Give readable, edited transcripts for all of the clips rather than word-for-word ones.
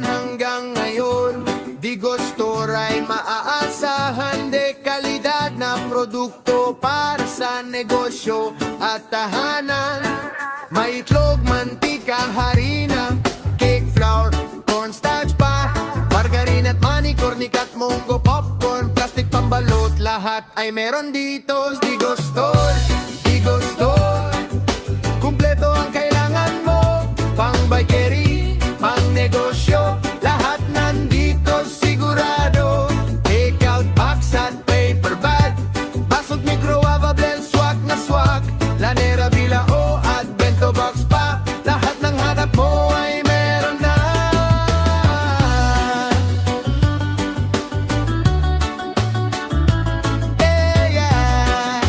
hanggang ngayon. Digos Store ay maaasahan, dekalidad na produkto para sa negosyo at tahanan. May itlog, mantika, harina, cake flour, cornstarch pa, margarine at mani, cornicat, munggo, popcorn, plastic pambalot, lahat ay meron dito. Digos Store, Digos Store, kumpleto ang kailangan mo, pang bakery, pang negosyo, lahat nandito sigurado. Take out box at paper bag, basot, microwavable, swak na swak, lanera, bilao at bento box pa, lahat ng hanap mo ay meron na. Yeah.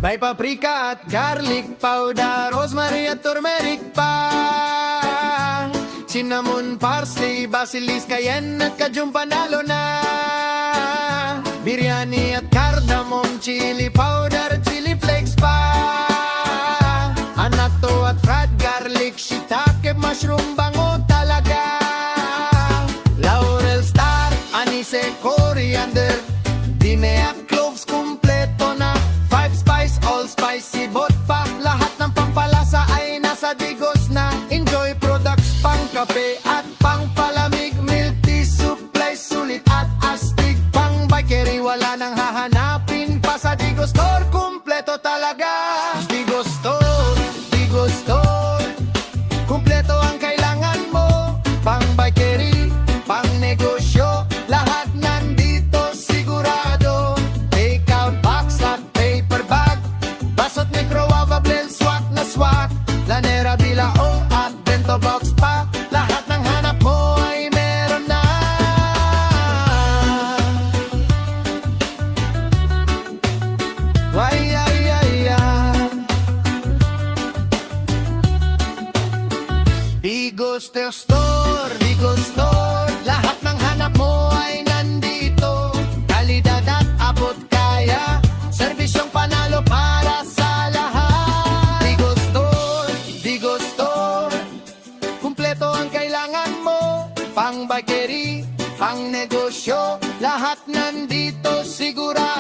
May paprika at garlic powder, rosemary at turmeric pa, cinnamon, parsley, basilis, cayenne at kajun, panalo na. Biryani at cardamom, chili powder, chili flakes pa, anato at fried garlic, shiitake, mushroom, bango talaga. Laurel star, anise, coriander, dine at cloves, kumpleto na. Five spice, all spicy, bot pa, lahat ng pampalasa ay nasa Digos na. Enjoy products pang kape at pang palamig, milk tea, supply, sulit at astig, pang bakery, wala nang hahanapin pa sa Digos Store, kumpleto talaga. Digos Store, Digos Store, kumpleto ang kailangan mo, pang bakery, pang negosyo, lahat nandito sigurado. Take out box at paper bag, basot, microwavable, swak na swak, lanera, bilao at bento box pa, lahat ng hanap mo ay meron na. Ay, ay, ay, ay. Digos Store, Digos Store, lahat ng hanap mo ay nandito. Kalidad at abot kaya, serbisyong panalo para sa lahat. Digos Store, Digos Store, kumpleto ang kailangan mo, pang bakery, pang negosyo, lahat nandito sigurado.